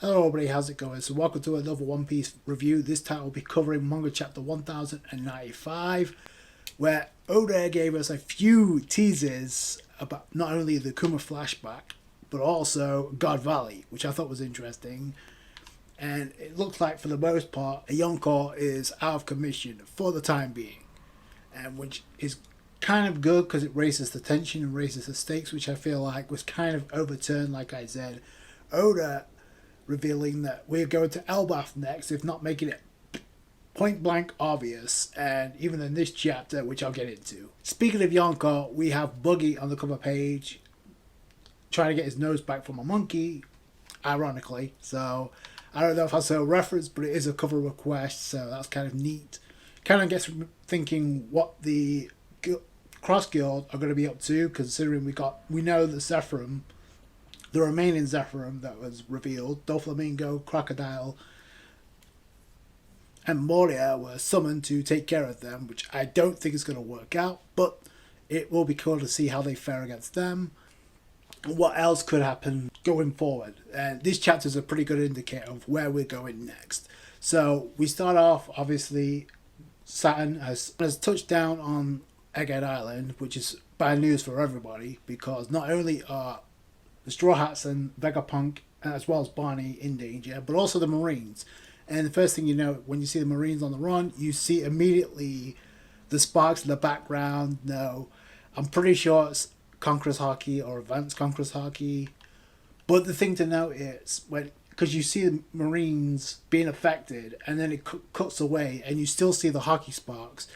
Hello everybody, how's it going? So welcome to another One Piece review. This time we'll be covering manga chapter 1095, where Oda gave us a few teasers about not only the Kuma flashback, but also God Valley, which I thought was interesting. And it looks like for the most part, a Yonko is out of commission for the time being, and which is kind of good because it raises the tension and raises the stakes, which I feel like was kind of overturned, like I said. Oda revealing that we're going to Elbaf next, if not making it point blank obvious, and even in this chapter, which I'll get into. Speaking of Yonko, we have Buggy on the cover page trying to get his nose back from a monkey, ironically. So I don't know if that's a reference, but it is a cover request, so that's kind of neat. Kind of gets me thinking what the Cross Guild are going to be up to, considering we know that Zephyrum, the remaining Zephyrum that was revealed, Doflamingo, Crocodile, and Moria were summoned to take care of them, which I don't think is going to work out, but it will be cool to see how they fare against them and what else could happen going forward. And this chapter is a pretty good indicator of where we're going next. So we start off, obviously, Saturn has touched down on Egghead Island, which is bad news for everybody, because not only are the Straw Hats and Vegapunk, as well as Bonney, in danger, but also the Marines. And the first thing you know, when you see the Marines on the run, you see immediately the sparks in the background. No, I'm pretty sure it's Conqueror's Haki or Advanced Conqueror's Haki. But the thing to note is, because you see the Marines being affected, and then it cuts away, and you still see the Haki sparks.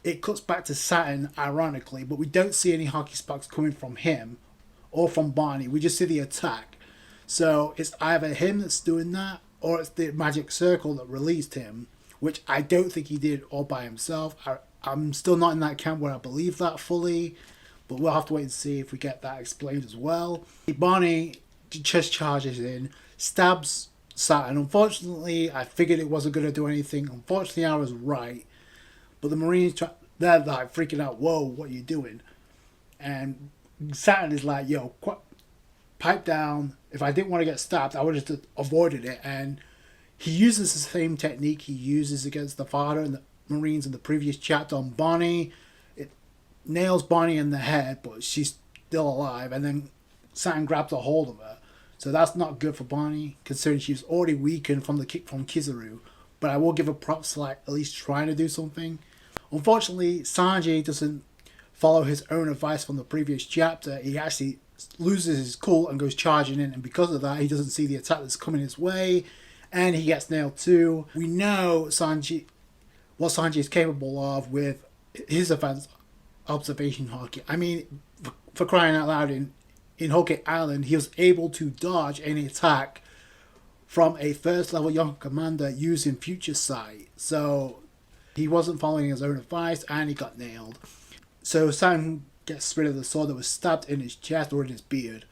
It cuts back to Saturn, ironically, but we don't see any Haki sparks coming from him or from Bonney. We just see the attack. So it's either him that's doing that, or it's the magic circle that released him, which I don't think he did all by himself. I'm still not in that camp where I believe that fully, but we'll have to wait and see if we get that explained as well. Bonney just charges in, stabs Saturn. Unfortunately, I figured it wasn't going to do anything. Unfortunately, I was right. But the Marines, they're like freaking out, whoa, what are you doing? And Saturn is like, yo, pipe down. If I didn't want to get stabbed, I would have just avoided it. And he uses the same technique he uses against the father and the Marines in the previous chapter on Bonney. It nails Bonney in the head, but she's still alive. And then Saturn grabs a hold of her. So that's not good for Bonney, considering she was already weakened from the kick from Kizaru. But I will give her props for like at least trying to do something. Unfortunately, Sanji doesn't follow his own advice from the previous chapter. He actually loses his cool and goes charging in, and because of that, he doesn't see the attack that's coming his way, and he gets nailed too. We know what Sanji is capable of with his advanced observation haki. I mean, for crying out loud, in Whole Cake Island, he was able to dodge any attack from a first level young commander using future sight. So he wasn't following his own advice, and he got nailed. So Sam gets rid of the sword that was stabbed in his chest or in his beard.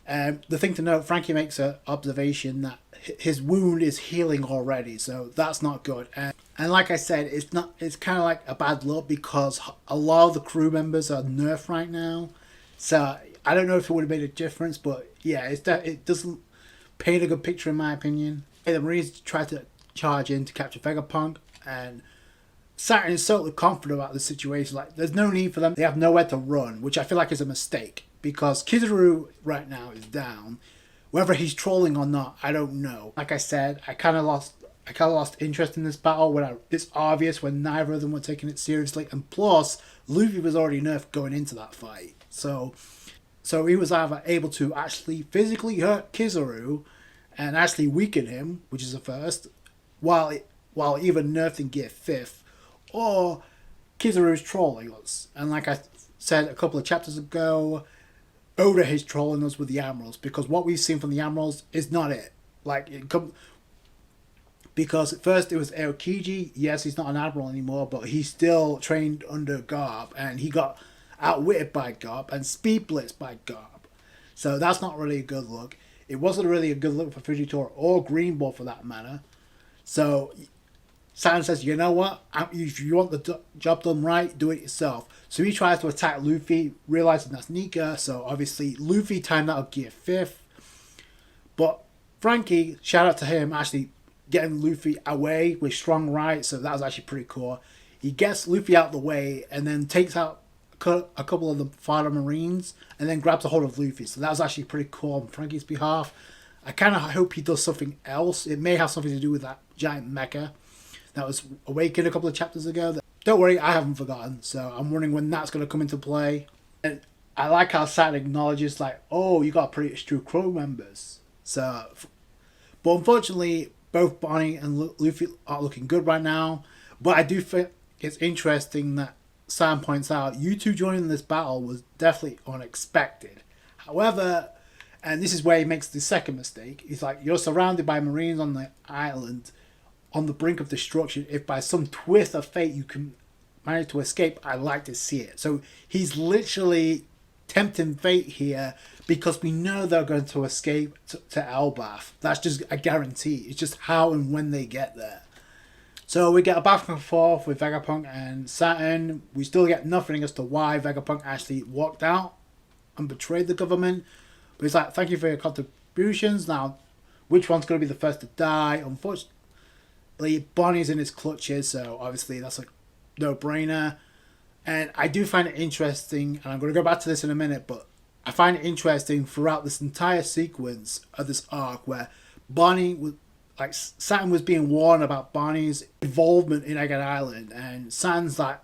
And the thing to note, Frankie makes an observation that his wound is healing already, so that's not good. And like I said, it's kind of like a bad look because a lot of the crew members are nerfed right now. So I don't know if it would have made a difference, but yeah, it doesn't paint a good picture in my opinion. The Marines try to charge in to capture Vegapunk, and Saturn is totally confident about the situation. Like, there's no need for them. They have nowhere to run, which I feel like is a mistake because Kizaru right now is down. Whether he's trolling or not, I don't know. Like I said, I kind of lost interest in this battle when it's obvious when neither of them were taking it seriously, and plus Luffy was already nerfed going into that fight. So he was either able to actually physically hurt Kizaru and actually weaken him, which is a first, while even nerfed in Gear 5th, or Kizaru's trolling us. And like I said a couple of chapters ago, Oda is trolling us with the Admirals, because what we've seen from the Admirals is not it. Because at first it was Aokiji. Yes, he's not an Admiral anymore, but he's still trained under Garb, and he got outwitted by Garb and speed blitzed by Garb. So that's not really a good look. It wasn't really a good look for Fujitora or Greenball for that matter. So Saturn says, you know what? If you want the job done right, do it yourself. So he tries to attack Luffy, realizing that's Nika. So obviously Luffy timed out Gear 5th. But Frankie, shout out to him, actually getting Luffy away with strong right, so that was actually pretty cool. He gets Luffy out the way and then takes out a couple of the fighter marines and then grabs a hold of Luffy. So that was actually pretty cool on Frankie's behalf. I kind of hope he does something else. It may have something to do with that giant mecha that was awakened a couple of chapters ago. Don't worry, I haven't forgotten. So I'm wondering when that's going to come into play. And I like how Saturn acknowledges, like, oh, you got pretty true crew members. So, but unfortunately, both Bonney and Luffy are looking good right now. But I do think it's interesting that Sam points out, you two joining this battle was definitely unexpected. However, and this is where he makes the second mistake, he's like, you're surrounded by Marines on the island on the brink of destruction. If by some twist of fate you can manage to escape, I'd like to see it. So he's literally tempting fate here because we know they're going to escape to Elbaf. That's just a guarantee. It's just how and when they get there. So we get a back and forth with Vegapunk and Saturn. We still get nothing as to why Vegapunk actually walked out and betrayed the government. But he's like, thank you for your contributions. Now, which one's going to be the first to die? Unfortunately, Bonney's in his clutches, so obviously that's a no-brainer. And I do find it interesting, and I'm going to go back to this in a minute, but I find it interesting throughout this entire sequence of this arc where Bonney was, like, Saturn was being warned about Bonney's involvement in Egghead Island, and Saturn's like,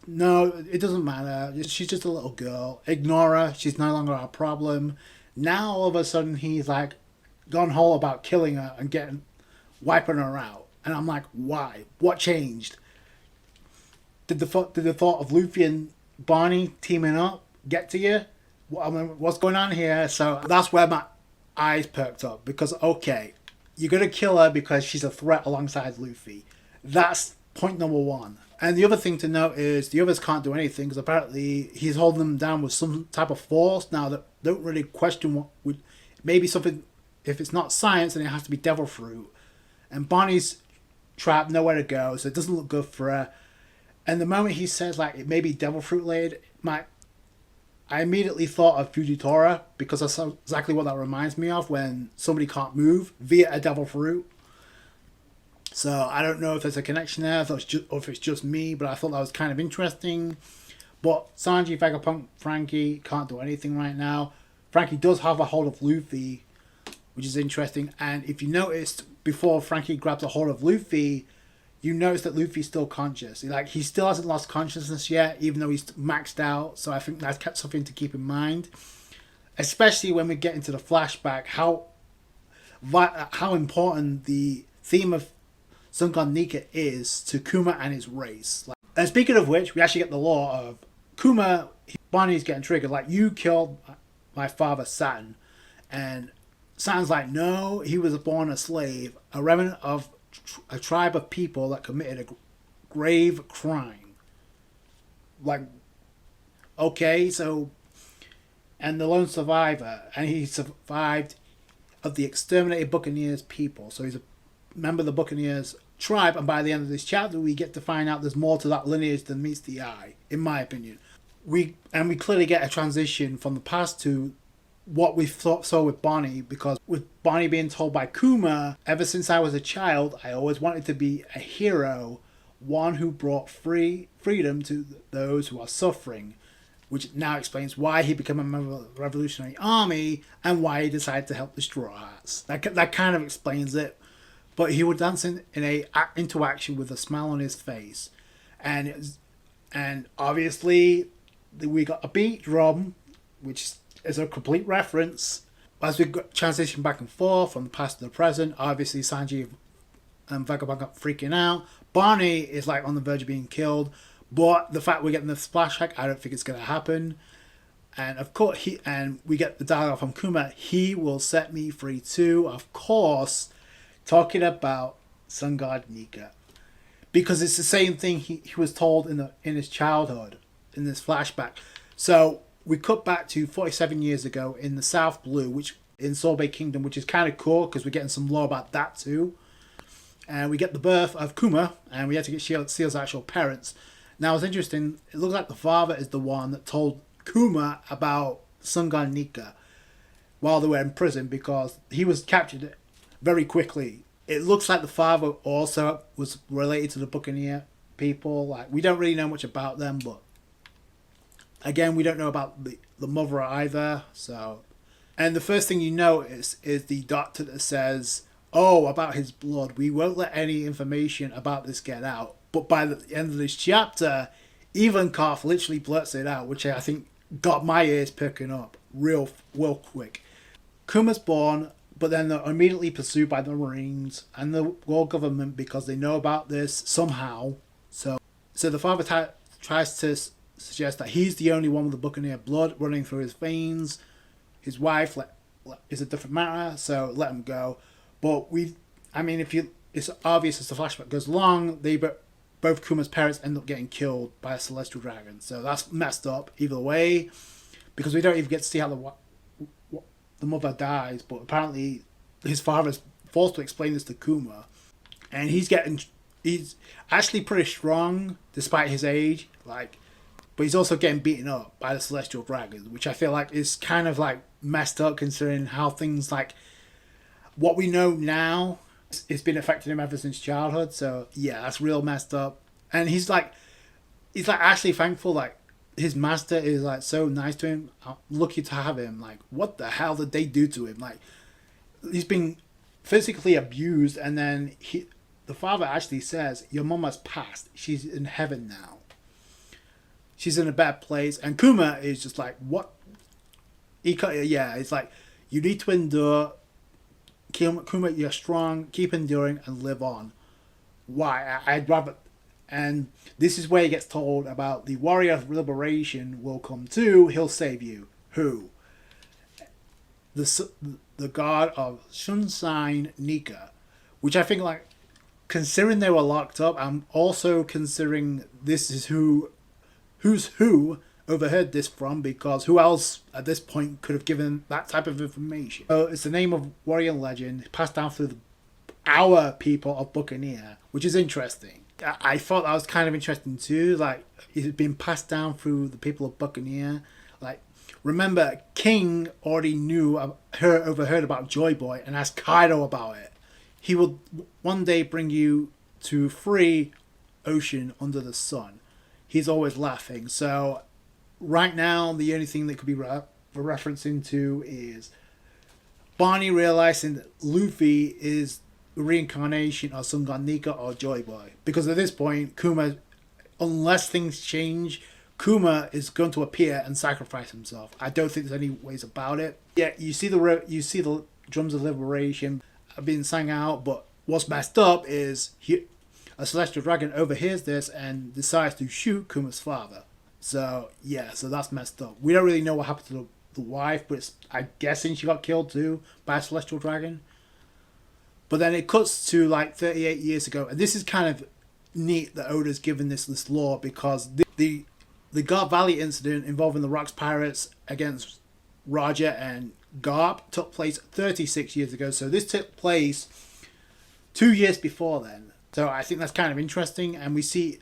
no, it doesn't matter. She's just a little girl. Ignore her. She's no longer our problem. Now, all of a sudden, he's like gone whole about killing her and wiping her out. And I'm like, why? What changed? Did the thought of Luffy and Bonney teaming up get to you? What's going on here? So that's where my eyes perked up. Because, okay, you're going to kill her because she's a threat alongside Luffy. That's point number one. And the other thing to note is the others can't do anything because apparently he's holding them down with some type of force. Now, that don't really question what would... Maybe something... If it's not science, then it has to be devil fruit. And Bonnie's trapped, nowhere to go, so it doesn't look good for her. And the moment he says, like, it may be devil fruit laid, I immediately thought of Fujitora because that's exactly what that reminds me of when somebody can't move via a devil fruit. So I don't know if there's a connection there, or if it's just me, but I thought that was kind of interesting. But Sanji, Vegapunk, Frankie can't do anything right now. Frankie does have a hold of Luffy, which is interesting. And if you noticed, before Frankie grabs a hold of Luffy, you notice that Luffy's still conscious. Like, he still hasn't lost consciousness yet, even though he's maxed out. So I think that's something to keep in mind. Especially when we get into the flashback, how important the theme of Sun God Nika is to Kuma and his race. Like, and speaking of which, we actually get the law of Kuma, Bonnie's getting triggered. Like, you killed my father, Saturn. And Saturn's like, no, he was born a slave, a remnant of a tribe of people that committed a grave crime. Like, okay, so, and the lone survivor, and he survived of the exterminated Buccaneers people. So he's a member of the Buccaneers tribe, and by the end of this chapter, we get to find out there's more to that lineage than meets the eye, in my opinion. We clearly get a transition from the past to what we saw with Bonney, because with Bonney being told by Kuma, ever since I was a child, I always wanted to be a hero, one who brought freedom to those who are suffering, which now explains why he became a member of the Revolutionary Army and why he decided to help the Straw Hats. That kind of explains it. But he would dance into action with a smile on his face, and obviously we got a beat drum, which is a complete reference. As we transition back and forth from the past to the present, obviously Sanji and Vegapunk are freaking out. Bonney is like on the verge of being killed, but the fact we're getting the flashback, I don't think it's going to happen. And of course, we get the dialogue from Kuma. He will set me free too. Of course, talking about Sun God Nika, because it's the same thing he was told in his childhood in this flashback. So we cut back to 47 years ago in the South Blue, which in Sorbet Kingdom, which is kind of cool because we're getting some lore about that too. And we get the birth of Kuma, and we had to get Seal's actual parents. Now it's interesting, it looks like the father is the one that told Kuma about Sun God Nika while they were in prison, because he was captured very quickly. It looks like the father also was related to the Buccaneer people. Like, we don't really know much about them, but again, we don't know about the mother either. So, and the first thing you notice is the doctor that says, "Oh, about his blood, we won't let any information about this get out." But by the end of this chapter, Ivankov literally blurts it out, which I think got my ears perking up real quick. Kuma's born, but then they're immediately pursued by the Marines and the world government because they know about this somehow. So the father tries to suggest that he's the only one with the Buccaneer blood running through his veins. His wife is a different matter, so let him go. But it's obvious as the flashback goes along, both Kuma's parents end up getting killed by a celestial dragon. So that's messed up either way, because we don't even get to see how the mother dies. But apparently his father's forced to explain this to Kuma, and he's actually pretty strong despite his age. But he's also getting beaten up by the celestial dragon, which I feel like is kind of like messed up considering how things like what we know now. It's been affecting him ever since childhood. So yeah, that's real messed up. And he's actually thankful. Like, his master is like so nice to him. I'm lucky to have him. Like, what the hell did they do to him? Like, he's been physically abused, and then the father actually says, "Your mom has passed. She's in heaven now. She's in a bad place." And Kuma is just like, what? It's like, you need to endure. Kuma, you're strong. Keep enduring and live on. Why? I'd rather. And this is where he gets told about the warrior of liberation will come too. He'll save you. Who? The god of Shunsign Nika, which I think, like, considering they were locked up, I'm also considering this is who's who overheard this from, because who else at this point could have given that type of information? So it's the name of warrior legend passed down through our people of Buccaneer, which is interesting. I thought that was kind of interesting too. Like, it had been passed down through the people of Buccaneer. Like, remember, King already overheard about Joy Boy and asked Kaido about it. He will one day bring you to free ocean under the sun. He's always laughing. So right now, the only thing that could be referencing to is Bonney realizing that Luffy is the reincarnation of Sun God Nika or Joy Boy. Because at this point, Kuma, unless things change, Kuma is going to appear and sacrifice himself. I don't think there's any ways about it. Yeah, you see the drums of liberation being sang out, but what's messed up is a celestial dragon overhears this and decides to shoot Kuma's father. So yeah, so that's messed up. We don't really know what happened to the wife, but I'm guessing she got killed too by a celestial dragon. But then it cuts to like 38 years ago, and this is kind of neat that Oda's given this lore, because the Garp Valley incident involving the Rocks Pirates against Roger and Garp took place 36 years ago. So this took place 2 years before then. So I think that's kind of interesting, and we see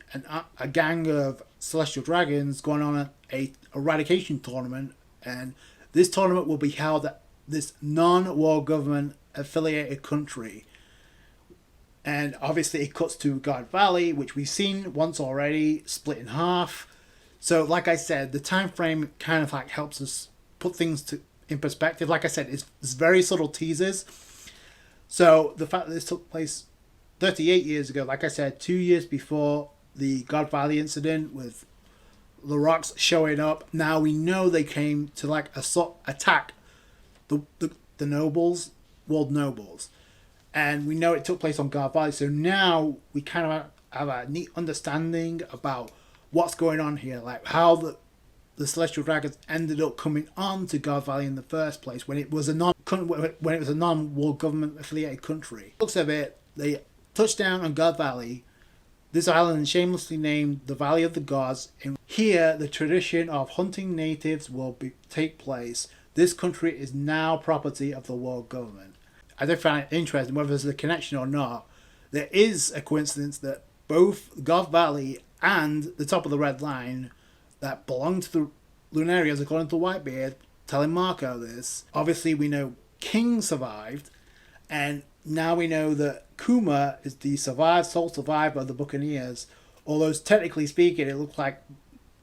a gang of celestial dragons going on a eradication tournament, and this tournament will be held at this non-war government affiliated country. And obviously it cuts to Garp Valley, which we've seen once already, split in half. So like I said, the time frame kind of like helps us put things in perspective. Like I said, it's very subtle teasers. So the fact that this took place 38 years ago, like I said, 2 years before the Garp Valley incident with the Rocks showing up. Now we know they came to like attack the nobles, world nobles. And we know it took place on Garp Valley. So now we kind of have a neat understanding about what's going on here. Like how the Celestial Dragons ended up coming on to Garp Valley in the first place when it was a non-world government affiliated country. Looks of it, they touched down on Garp Valley. This island is shamelessly named the Valley of the Gods. And here, the tradition of hunting natives will take place. This country is now property of the world government. I don't find it interesting whether there's a connection or not. There is a coincidence that both Garp Valley and the top of the Red Line that belong to the Lunarians, according to Whitebeard, telling Marco this. Obviously, we know King survived, and now we know that Kuma is the sole survivor of the Buccaneers. Although technically speaking, it looks like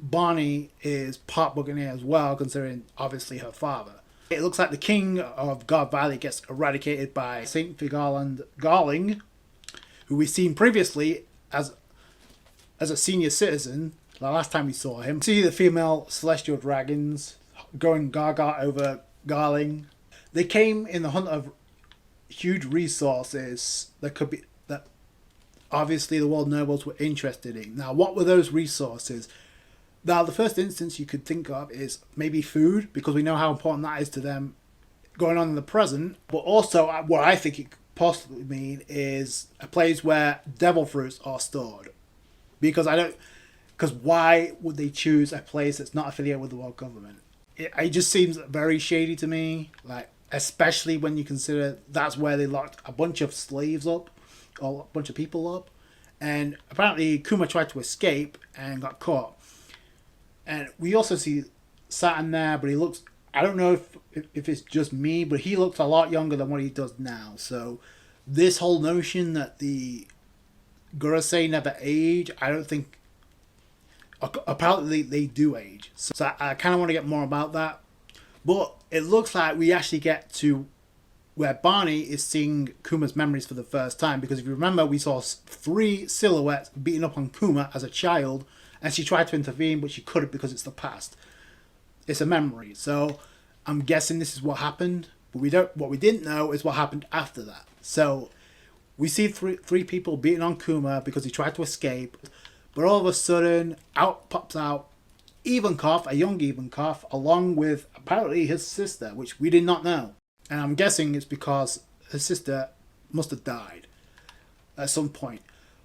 Bonney is part Buccaneer as well, considering obviously her father. It looks like the king of God Valley gets eradicated by Saint Vigarland Garling, who we've seen previously as a senior citizen. The last time we saw him, see the female celestial dragons going gaga over Garling. They came in the hunt of huge resources that obviously the world nobles were interested in. Now, what were those resources? Now, the first instance you could think of is maybe food, because we know how important that is to them going on in the present. But also, what I think it could possibly mean is a place where devil fruits are stored. Because why would they choose a place that's not affiliated with the world government? It just seems very shady to me, like, especially when you consider that's where they locked a bunch of slaves up, or a bunch of people up. And apparently Kuma tried to escape and got caught. And we also see Saturn there, but he looks, I don't know if it's just me, but he looks a lot younger than what he does now. So this whole notion that the Gurusei never age, I don't think, apparently they do age. So I kind of want to get more about that. But it looks like we actually get to where Bonney is seeing Kuma's memories for the first time. Because if you remember, we saw 3 silhouettes beating up on Kuma as a child. And she tried to intervene, but she couldn't because it's the past. It's a memory. So I'm guessing this is what happened. But what we didn't know is what happened after that. So we see three people beating on Kuma because he tried to escape. But all of a sudden, out pops out Ivankov, a young Ivankov, along with apparently his sister, which we did not know. And I'm guessing it's because his sister must have died at some point.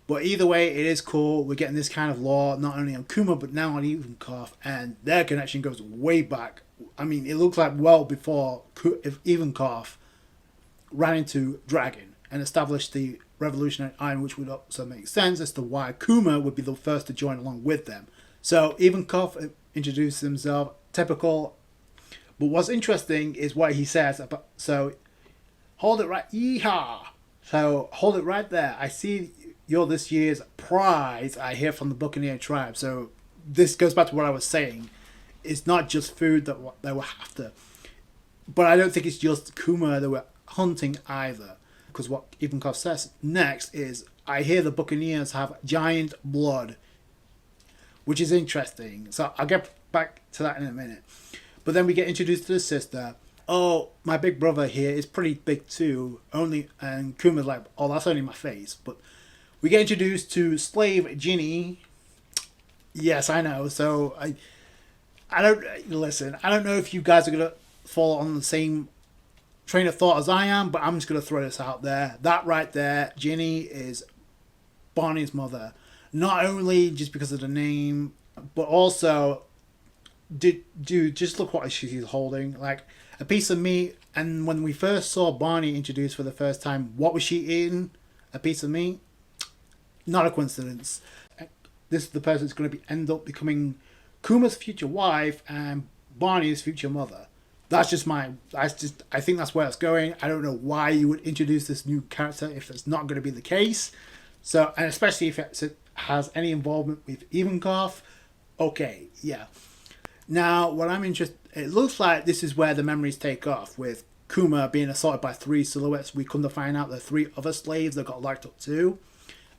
But either way, it is cool. We're getting this kind of lore, not only on Kuma, but now on Ivankov. And their connection goes way back. I mean, it looks like well before Ivankov ran into Dragon and established the Revolutionary Iron, which would also make sense as to why Kuma would be the first to join along with them. So Ivankov introduced himself, typical. But what's interesting is what he says about, so hold it right, yeehaw. So hold it right there. I see you're this year's prize, I hear from the Buccaneer tribe. So this goes back to what I was saying. It's not just food that they were after. But I don't think it's just Kuma they were hunting either. Because what Ivankov says next is, I hear the Buccaneers have giant blood. Which is interesting. So I'll get back to that in a minute. But then we get introduced to the sister. Oh, my big brother here is pretty big too. And Kuma's like, oh, that's only my face. But we get introduced to slave Ginny. Yes, I know. So I don't listen. I don't know if you guys are gonna fall on the same train of thought as I am, but I'm just gonna throw this out there. That right there, Ginny is Bonnie's mother. Not only just because of the name, but also, dude, just look what she's holding. Like a piece of meat. And when we first saw Bonnie introduced for the first time, what was she eating? A piece of meat? Not a coincidence. This is the person that's going to end up becoming Kuma's future wife and Bonnie's future mother. I think that's where it's going. I don't know why you would introduce this new character if it's not going to be the case. So, and especially if it has any involvement with Ivankov. Okay, yeah. Now, what I'm interested, it looks like this is where the memories take off, with Kuma being assaulted by 3 silhouettes. We come to find out there are 3 other slaves that got locked up too.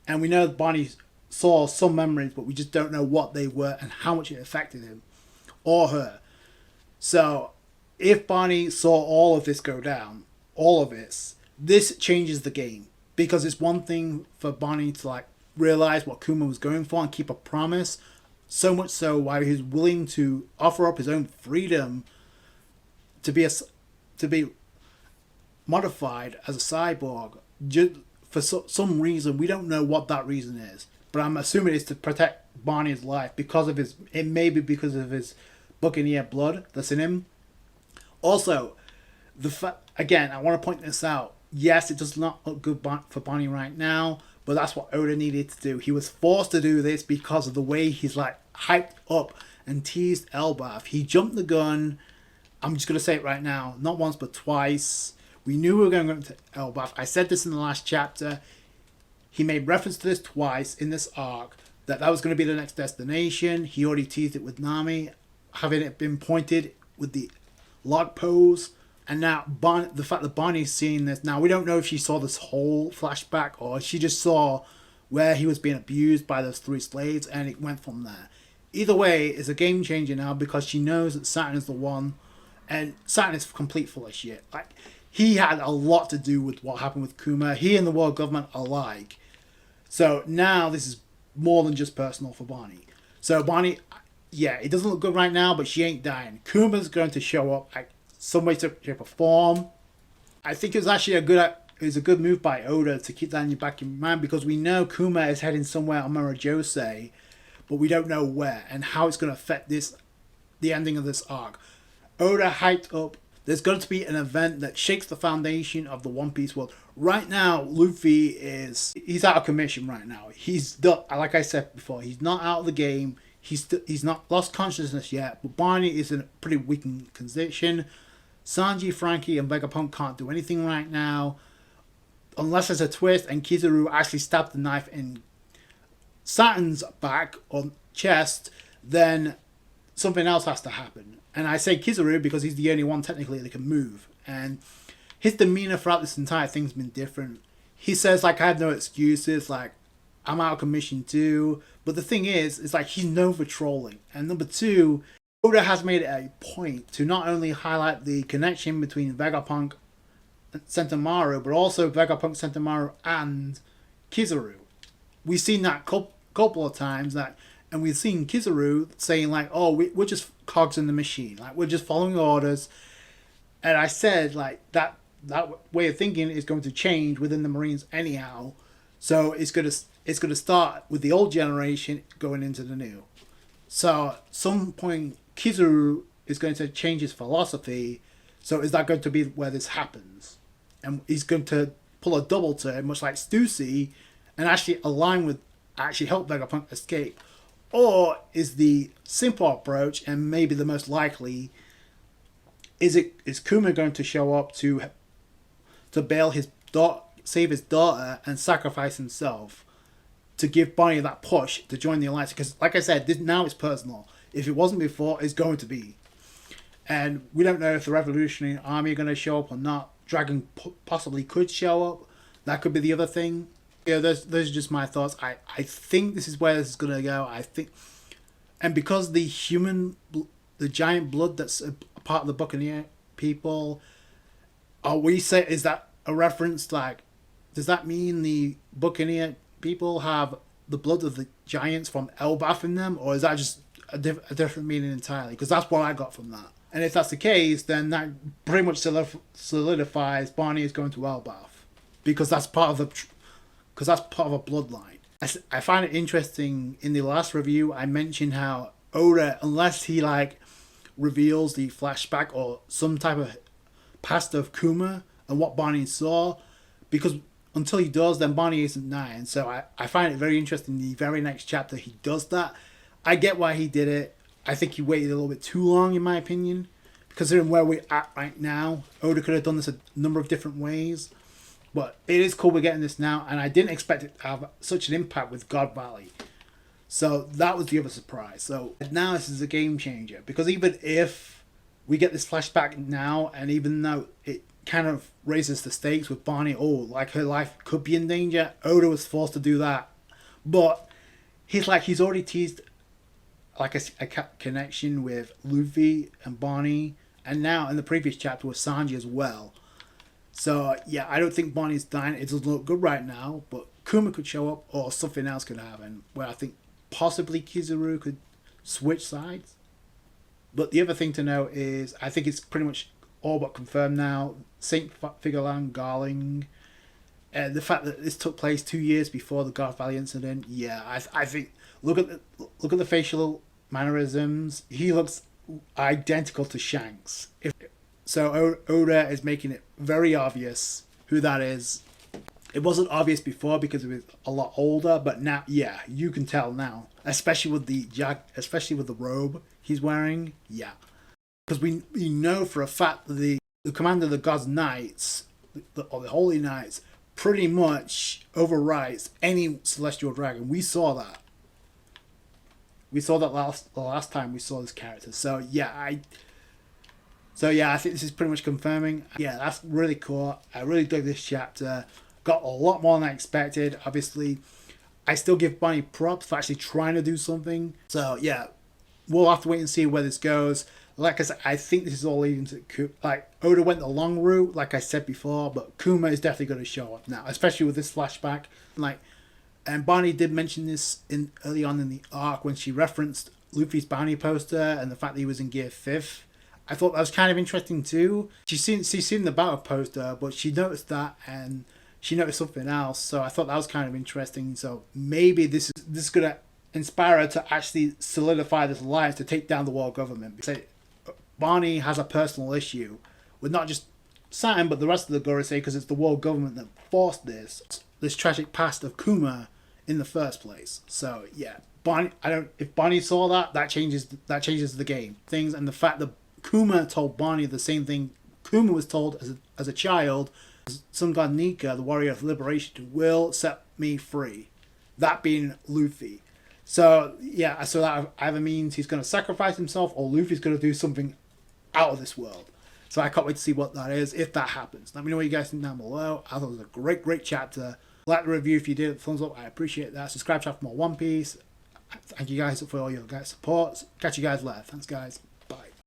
And we know Bonnie saw some memories, but we just don't know what they were and how much it affected him or her. So, if Bonnie saw all of this go down, all of this changes the game. Because it's one thing for Bonnie to realize what Kuma was going for and keep a promise. So much so why he's willing to offer up his own freedom to be modified as a cyborg. Just for some reason, we don't know what that reason is. But I'm assuming it's to protect Bonnie's life because of his Buccaneer blood that's in him. Also, again, I want to point this out. Yes, it does not look good for Bonney right now, but that's what Oda needed to do. He was forced to do this because of the way he's hyped up and teased Elbaf. He jumped the gun. I'm just going to say it right now. Not once, but twice. We knew we were going to Elbaf. I said this in the last chapter. He made reference to this twice in this arc, that was going to be the next destination. He already teased it with Nami, having it been pointed with the log pose. And now the fact that Bonney's seeing this, now we don't know if she saw this whole flashback or she just saw where he was being abused by those 3 slaves and it went from there. Either way, it's a game changer now because she knows that Saturn is the one, and Saturn is complete full of shit. Like, he had a lot to do with what happened with Kuma. He and the world government alike. So now this is more than just personal for Bonney. So Bonney, yeah, it doesn't look good right now, but she ain't dying. Kuma's going to show up like some way, shape, or form. I think it was actually a good move by Oda to keep that in your back of your mind, because we know Kuma is heading somewhere on Marajose, but we don't know where and how it's going to affect the ending of this arc. Oda hyped up. There's going to be an event that shakes the foundation of the One Piece world. Right now, Luffy he's out of commission right now. He's done, like I said before, he's not out of the game. He's not lost consciousness yet, but Bonney is in a pretty weakened condition. Sanji, Frankie, and Vegapunk can't do anything right now, unless there's a twist and Kizaru actually stabbed the knife in Saturn's back or chest, then something else has to happen. And I say Kizaru because he's the only one technically that can move. And his demeanor throughout this entire thing's been different. He says, like, I have no excuses, like, I'm out of commission too. But the thing is, it's like he's known for trolling. And number 2, Oda has made it a point to not only highlight the connection between Vegapunk and Sentomaru, but also Vegapunk, Sentomaru, and Kizaru. We've seen that couple of times, and we've seen Kizaru saying like, "Oh, we're just cogs in the machine. Like, we're just following orders." And I said like that way of thinking is going to change within the Marines anyhow. So it's gonna start with the old generation going into the new. So at some point, Kizaru is going to change his philosophy. So is that going to be where this happens? And he's going to pull a double turn, much like Stussy, and actually help Vegapunk escape? Or is the simple approach, and maybe the most likely, is Kuma going to show up to bail save his daughter and sacrifice himself to give Bonney that push to join the alliance? Because like I said, now it's personal. If it wasn't before, it's going to be. And we don't know if the Revolutionary Army are going to show up or not. Dragon possibly could show up. That could be the other thing. Yeah, those are just my thoughts. I think this is where this is going to go. I think, and because the giant blood that's a part of the Buccaneer people, is that a reference? Like, does that mean the Buccaneer people have the blood of the giants from Elbaf in them, or is that just a different meaning entirely? Because that's what I got from that. And if that's the case, then that pretty much solidifies Bonney is going to Elbaf, because that's part of a bloodline. I find it interesting. In the last review, I mentioned how Oda, unless he like reveals the flashback or some type of past of Kuma and what Bonney saw, because until he does, then Bonney isn't dying. So I find it very interesting. The very next chapter, he does that. I get why he did it. I think he waited a little bit too long, in my opinion, considering where we're at right now. Oda could have done this a number of different ways. But it is cool we're getting this now, and I didn't expect it to have such an impact with God Valley. So that was the other surprise. So now this is a game changer, because even if we get this flashback now, and even though it kind of raises the stakes with Bonney, like her life could be in danger, Oda was forced to do that. But he's already teased like a connection with Luffy and Bonney, and now in the previous chapter with Sanji as well. So, yeah, I don't think Bonney's dying. It doesn't look good right now, but Kuma could show up or something else could happen, where I think possibly Kizaru could switch sides. But the other thing to know is I think it's pretty much all but confirmed now. St. Figalan Garling, the fact that this took place 2 years before the Garth Valley incident, yeah, I think look at the facial mannerisms. He looks identical to Shanks. So Oda is making it very obvious who that is. It wasn't obvious before because it was a lot older, but now, yeah, you can tell now, especially with the robe he's wearing. Yeah, because we know for a fact that the commander of the God's Knights or the Holy Knights pretty much overrides any celestial dragon. We saw that. We saw that the last time we saw this character. So yeah, I think this is pretty much confirming. Yeah, that's really cool. I really dug this chapter. Got a lot more than I expected. Obviously, I still give Bonney props for actually trying to do something. So yeah, we'll have to wait and see where this goes. Like I said, I think this is all leading to Oda went the long route, like I said before, but Kuma is definitely going to show up now, especially with this flashback. And Bonney did mention this early on in the arc when she referenced Luffy's bounty poster and the fact that he was in Gear 5th. I thought that was kind of interesting too. She's seen the battle poster, but she noticed that and she noticed something else. So I thought that was kind of interesting. So maybe this is going to inspire her to actually solidify this alliance to take down the world government. Because Bonney has a personal issue with not just Saturn, but the rest of the Gorosei, because it's the world government that forced this tragic past of Kuma in the first place. So yeah, if Bonney saw that changes the game. Things, and the fact that Kuma told Bonney the same thing Kuma was told as a child, Sun God Nika, the warrior of liberation, will set me free. That being Luffy. So yeah, so that either means he's going to sacrifice himself or Luffy's going to do something out of this world. So I can't wait to see what that is, if that happens. Let me know what you guys think down below. I thought it was a great chapter. Like the review if you did. Thumbs up, I appreciate that. Subscribe to for more One Piece. Thank you guys for all your guys' support. Catch you guys later. Thanks, guys.